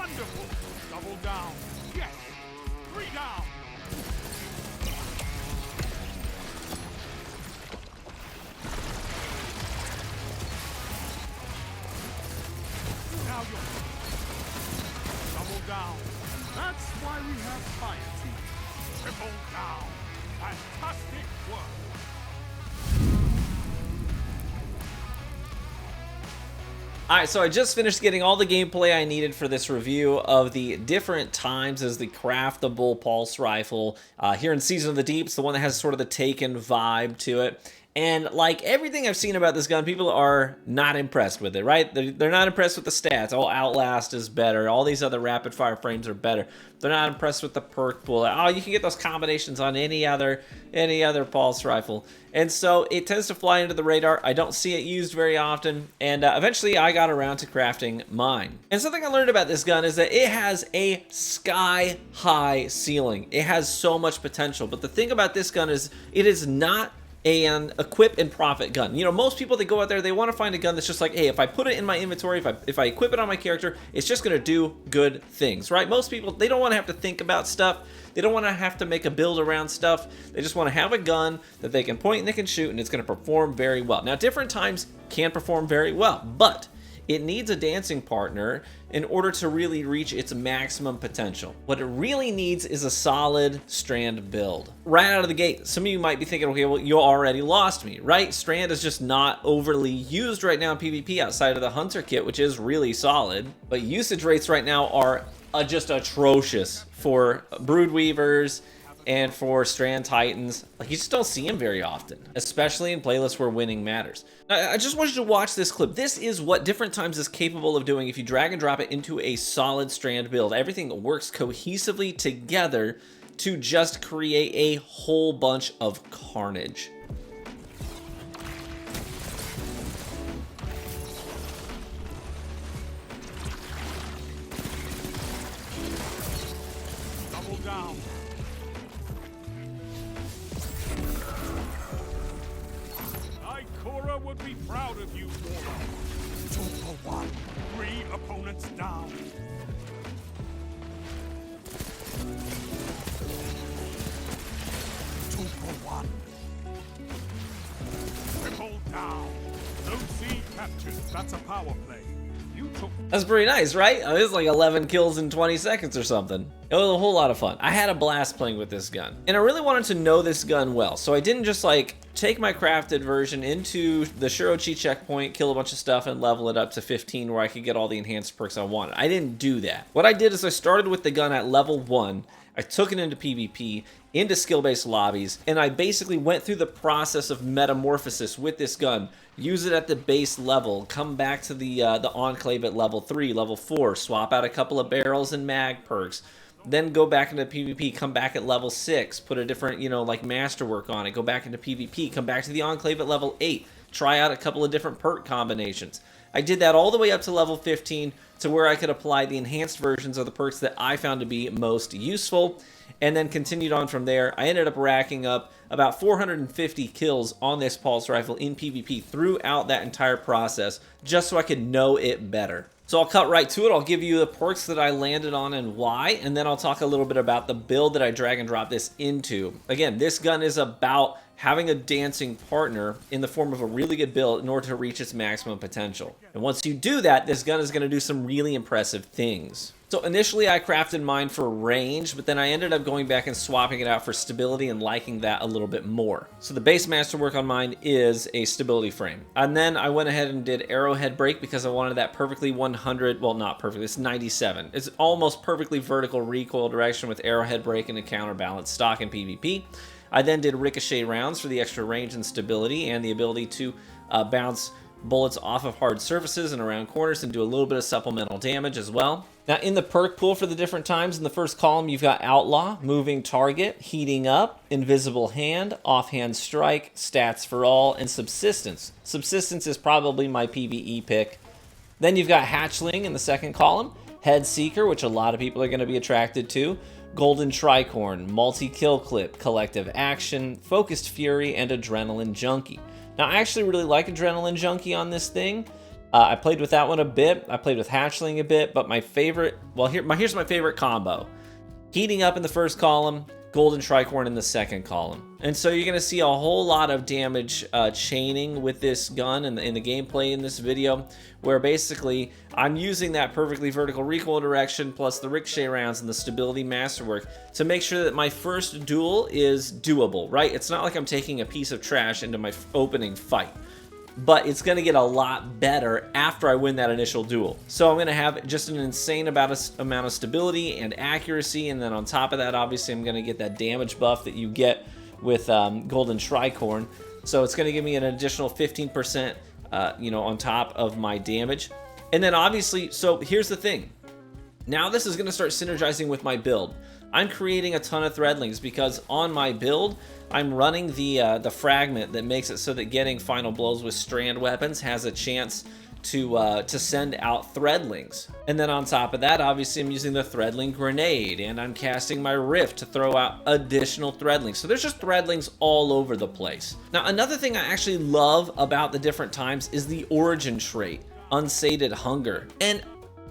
Wonderful. Double down. Yes. 3 down. Now you're double down. That's why we have fire team. Triple down. Fantastic work. Alright, so I just finished getting all the gameplay I needed for this review of the different times as the craftable pulse rifle here in Season of the Deep. It's the one that has sort of the Taken vibe to it. And like everything I've seen about this gun, people are not impressed with it, right? They're not impressed with the stats. Oh, Outlast is better. All these other rapid fire frames are better. They're not impressed with the perk pool. Oh, you can get those combinations on any other pulse rifle. And so it tends to fly under the radar. I don't see it used very often. And eventually I got around to crafting mine. And something I learned about this gun is that it has a sky-high ceiling. It has so much potential. But the thing about this gun is it is not an equip and profit gun. You know, most people, they go out there, they want to find a gun that's just like, hey, if I put it in my inventory, if I equip it on my character, it's just going to do good things, right? Most people, they don't want to have to think about stuff. They don't want to have to make a build around stuff. They just want to have a gun that they can point and they can shoot, and it's going to perform very well. Now, different times can perform very well, but it needs a dancing partner in order to really reach its maximum potential. What it really needs is a solid Strand build. Right out of the gate, some of you might be thinking, okay, well, you already lost me, right? Strand is just not overly used right now in PvP outside of the Hunter kit, which is really solid. But usage rates right now are just atrocious for Broodweavers and for Strand Titans. Like, you just don't see them very often, especially in playlists where winning matters. Now, I just want you to watch this clip. This is what Different Times is capable of doing if you drag and drop it into a solid Strand build. Everything works cohesively together to just create a whole bunch of carnage. Double down. Ikora would be proud of you, Warlock. 2 for 1. 3 opponents down. Two for 1. Triple down. No C captured. That's a power play. You took. That's pretty nice, right? It was like 11 kills in 20 seconds or something. It was a whole lot of fun. I had a blast playing with this gun. And I really wanted to know this gun well. So I didn't just like take my crafted version into the Shirochi checkpoint, kill a bunch of stuff, and level it up to 15 where I could get all the enhanced perks I wanted. I didn't do that. What I did is I started with the gun at level 1. I took it into PvP, into skill-based lobbies, and I basically went through the process of metamorphosis with this gun. Use it at the base level, come back to the Enclave at level 3, level 4, swap out a couple of barrels and mag perks, then go back into PvP, come back at level 6, put a different, you know, like masterwork on it, go back into PvP, come back to the Enclave at level 8, try out a couple of different perk combinations. I did that all the way up to level 15 to where I could apply the enhanced versions of the perks that I found to be most useful, and then continued on from there. I ended up racking up about 450 kills on this pulse rifle in PvP throughout that entire process, just so I could know it better. So I'll cut right to it. I'll give you the perks that I landed on and why, and then I'll talk a little bit about the build that I drag and drop this into. Again, this gun is about having a dancing partner in the form of a really good build in order to reach its maximum potential. And once you do that, this gun is going to do some really impressive things. So initially I crafted mine for range, but then I ended up going back and swapping it out for stability and liking that a little bit more. So the base masterwork on mine is a stability frame. And then I went ahead and did arrowhead break because I wanted that perfectly 100, well not perfect, it's 97. It's almost perfectly vertical recoil direction with arrowhead break and a counterbalance stock in PvP. I then did ricochet rounds for the extra range and stability and the ability to bounce bullets off of hard surfaces and around corners and do a little bit of supplemental damage as well. Now in the perk pool for the different times, in the first column you've got Outlaw, Moving Target, Heating Up, Invisible Hand, Offhand Strike, Stats for All, and Subsistence. Subsistence is probably my PvE pick. Then you've got Hatchling in the second column, Head Seeker, which a lot of people are going to be attracted to, Golden Tricorn, Multi-Kill Clip, Collective Action, Focused Fury, and Adrenaline Junkie. Now, I actually really like Adrenaline Junkie on this thing. I played with that one a bit. I played with Hatchling a bit, but my favorite, well, here's my favorite combo. Heating up in the first column, Golden Tricorn in the second column. And so you're gonna see a whole lot of damage chaining with this gun in the gameplay in this video, where basically I'm using that perfectly vertical recoil direction plus the ricochet rounds and the stability masterwork to make sure that my first duel is doable, right? It's not like I'm taking a piece of trash into my opening fight, but it's going to get a lot better after I win that initial duel. So I'm going to have just an insane amount of stability and accuracy, and then on top of that, obviously, I'm going to get that damage buff that you get with Golden Tricorn. So it's going to give me an additional 15%, on top of my damage. And then obviously, so here's the thing. Now this is going to start synergizing with my build. I'm creating a ton of threadlings because on my build, I'm running the fragment that makes it so that getting final blows with strand weapons has a chance to send out threadlings. And then on top of that, obviously I'm using the threadling grenade, and I'm casting my rift to throw out additional threadlings. So there's just threadlings all over the place. Now another thing I actually love about the different times is the origin trait, Unsated Hunger. And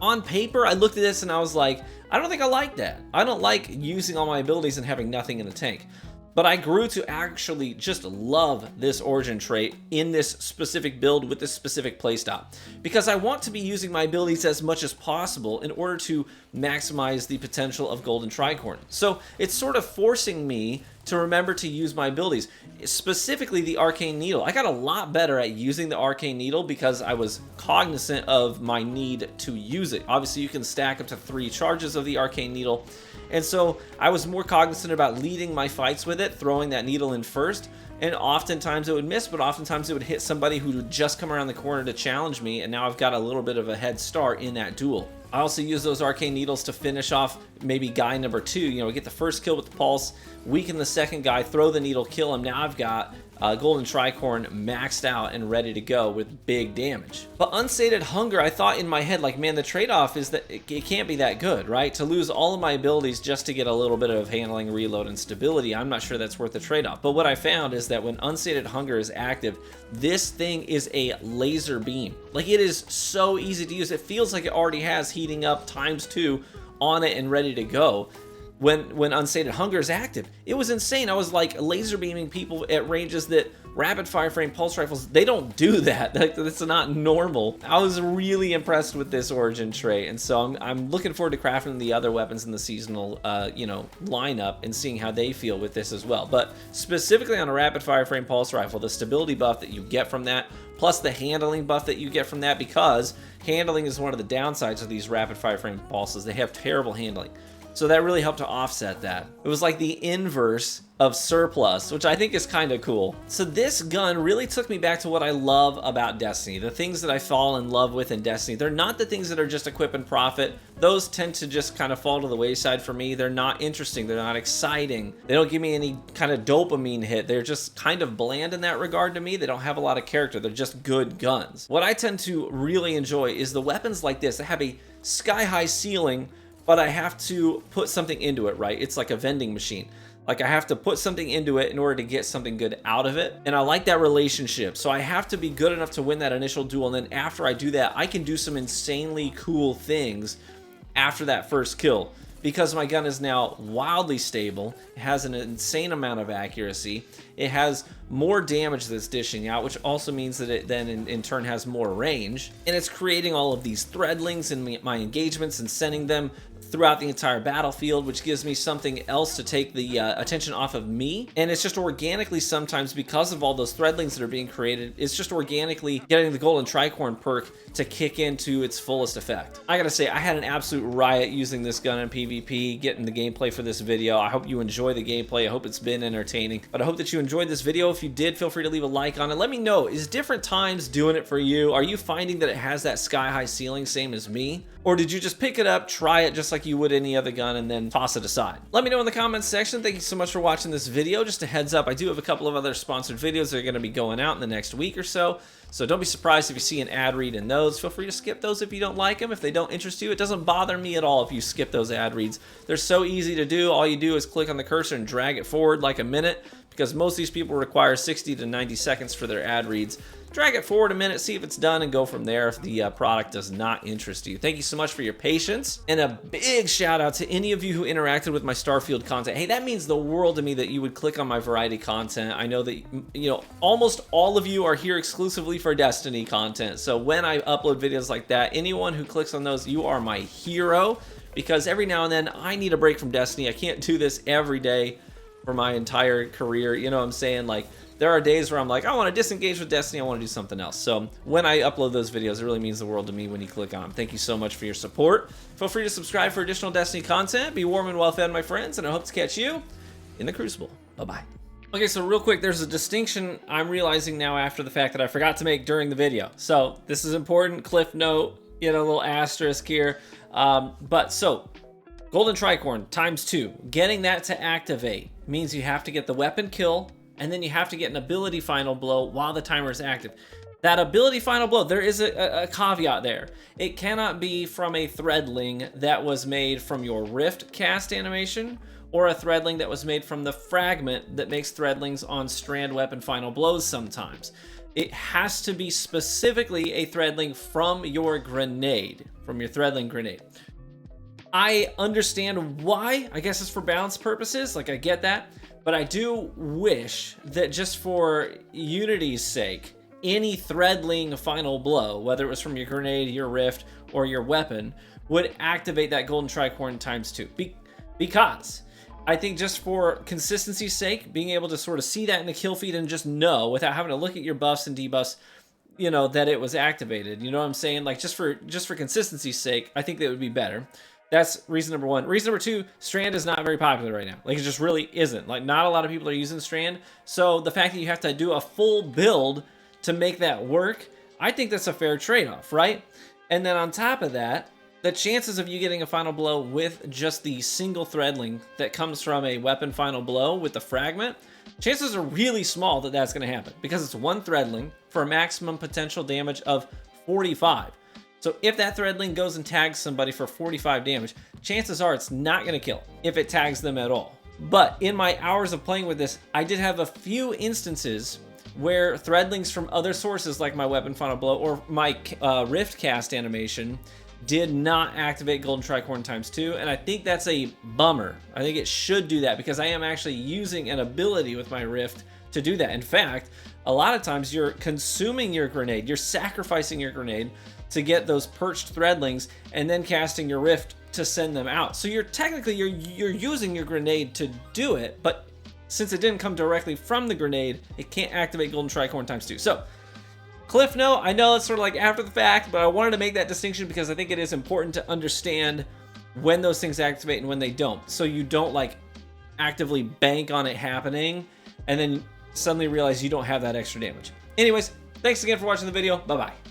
on paper, I looked at this and I was like, I don't think I like that. I don't like using all my abilities and having nothing in the tank. But I grew to actually just love this origin trait in this specific build with this specific playstyle, because I want to be using my abilities as much as possible in order to maximize the potential of Golden Tricorn. So it's sort of forcing me to remember to use my abilities, specifically the Arcane Needle. I got a lot better at using the Arcane Needle because I was cognizant of my need to use it. Obviously, you can stack up to 3 charges of the Arcane Needle, and so I was more cognizant about leading my fights with it, throwing that needle in first, and oftentimes it would miss, but oftentimes it would hit somebody who would just come around the corner to challenge me, and now I've got a little bit of a head start in that duel. I also use those Arcane Needles to finish off maybe guy number 2, get the first kill with the pulse, weaken the second guy, throw the needle, kill him. Now I've got Golden Tricorn maxed out and ready to go with big damage. But Unsated Hunger, I thought in my head, like, man, the trade-off is that it can't be that good, right? To lose all of my abilities just to get a little bit of handling, reload, and stability, I'm not sure that's worth the trade-off. But what I found is that when Unsated Hunger is active, this thing is a laser beam. Like, it is so easy to use. It feels like it already has heating up ×2 on it and ready to go. When Unsated Hunger is active, it was insane. I was like laser beaming people at ranges that rapid fire frame pulse rifles, they don't do that. That's not normal. I was really impressed with this origin trait, and so I'm looking forward to crafting the other weapons in the seasonal lineup and seeing how they feel with this as well. But specifically on a rapid fire frame pulse rifle, the stability buff that you get from that, plus the handling buff that you get from that, because handling is one of the downsides of these rapid fire frame pulses. They have terrible handling. So that really helped to offset that. It was like the inverse of surplus, which I think is kind of cool. So this gun really took me back to what I love about Destiny. The things that I fall in love with in Destiny, they're not the things that are just equip and profit. Those tend to just kind of fall to the wayside for me. They're not interesting. They're not exciting. They don't give me any kind of dopamine hit. They're just kind of bland in that regard to me. They don't have a lot of character. They're just good guns. What I tend to really enjoy is the weapons like this that have a sky-high ceiling, but I have to put something into it, right? It's like a vending machine. Like, I have to put something into it in order to get something good out of it. And I like that relationship. So I have to be good enough to win that initial duel. And then after I do that, I can do some insanely cool things after that first kill, because my gun is now wildly stable. It has an insane amount of accuracy. It has more damage that's dishing out, which also means that it then in turn has more range. And it's creating all of these threadlings in my engagements and sending them throughout the entire battlefield, which gives me something else to take the attention off of me. And it's just organically, sometimes because of all those threadlings that are being created, it's just organically getting the Golden Tricorn perk to kick into its fullest effect. I gotta say, I had an absolute riot using this gun in PvP, getting the gameplay for this video. I hope you enjoy the gameplay. I hope it's been entertaining, but I hope that you enjoyed this video. If you did, feel free to leave a like on it. Let me know, is different times doing it for you? Are you finding that it has that sky-high ceiling, same as me? Or did you just pick it up, try it just like you would any other gun, and then toss it aside? Let me know in the comments section. Thank you so much for watching this video. Just a heads up, I do have a couple of other sponsored videos that are going to be going out in the next week or so. So don't be surprised if you see an ad read in those. Feel free to skip those if you don't like them. If they don't interest you, it doesn't bother me at all if you skip those ad reads. They're so easy to do. All you do is click on the cursor and drag it forward like a minute. because most of these people require 60 to 90 seconds for their ad reads. Drag it forward a minute, see if it's done, and go from there if the product does not interest you. Thank you so much for your patience, and a big shout out to any of you who interacted with my Starfield content. Hey, that means the world to me that you would click on my variety content. I know that, you know, almost all of you are here exclusively for Destiny content, so when I upload videos like that, anyone who clicks on those, you are my hero, because every now and then I need a break from Destiny. I can't do this every day for my entire career, you know what I'm saying? Like, there are days where I'm like, I want to disengage with Destiny, I want to do something else. So when I upload those videos, it really means the world to me when you click on them. Thank you so much for your support. Feel free to subscribe for additional Destiny content. Be warm and well fed, my friends, and I hope to catch you in the Crucible. Bye-bye. Okay, so real quick, there's a distinction I'm realizing now after the fact that I forgot to make during the video. So this is important, cliff note, you know, a little asterisk here. Golden Tricorn ×2, getting that to activate means you have to get the weapon kill, and then you have to get an ability final blow while the timer is active. That ability final blow, there is a caveat there. It cannot be from a threadling that was made from your Rift cast animation, or a threadling that was made from the fragment that makes threadlings on strand weapon final blows sometimes. It has to be specifically a threadling from your grenade, from your threadling grenade. I understand why, I guess it's for balance purposes, like I get that, but I do wish that just for Unity's sake, any threadling final blow, whether it was from your grenade, your rift, or your weapon, would activate that Golden Tricorn ×2. Because I think just for consistency's sake, being able to sort of see that in the kill feed and just know without having to look at your buffs and debuffs, you know, that it was activated. You know what I'm saying? Like just for consistency's sake, I think that would be better. That's reason number one. Reason number two, Strand is not very popular right now. Like, it just really isn't. Like, not a lot of people are using Strand. So the fact that you have to do a full build to make that work, I think that's a fair trade-off, right? And then on top of that, the chances of you getting a final blow with just the single threadling that comes from a weapon final blow with the fragment, chances are really small that that's going to happen, because it's one threadling for a maximum potential damage of 45. So if that threadling goes and tags somebody for 45 damage, chances are it's not going to kill if it tags them at all. But in my hours of playing with this, I did have a few instances where threadlings from other sources, like my weapon final blow or my rift cast animation, did not activate Golden Tricorn ×2, and I think that's a bummer. I think it should do that, because I am actually using an ability with my rift to do that. In fact, a lot of times you're consuming your grenade, you're sacrificing your grenade to get those perched threadlings, and then casting your rift to send them out. So you're technically you're using your grenade to do it, but since it didn't come directly from the grenade, it can't activate Golden Tricorn ×2. So cliff note, I know it's sort of like after the fact, but I wanted to make that distinction because I think it is important to understand when those things activate and when they don't, so you don't like actively bank on it happening and then suddenly realize you don't have that extra damage. Anyways, thanks again for watching the video. Bye-bye.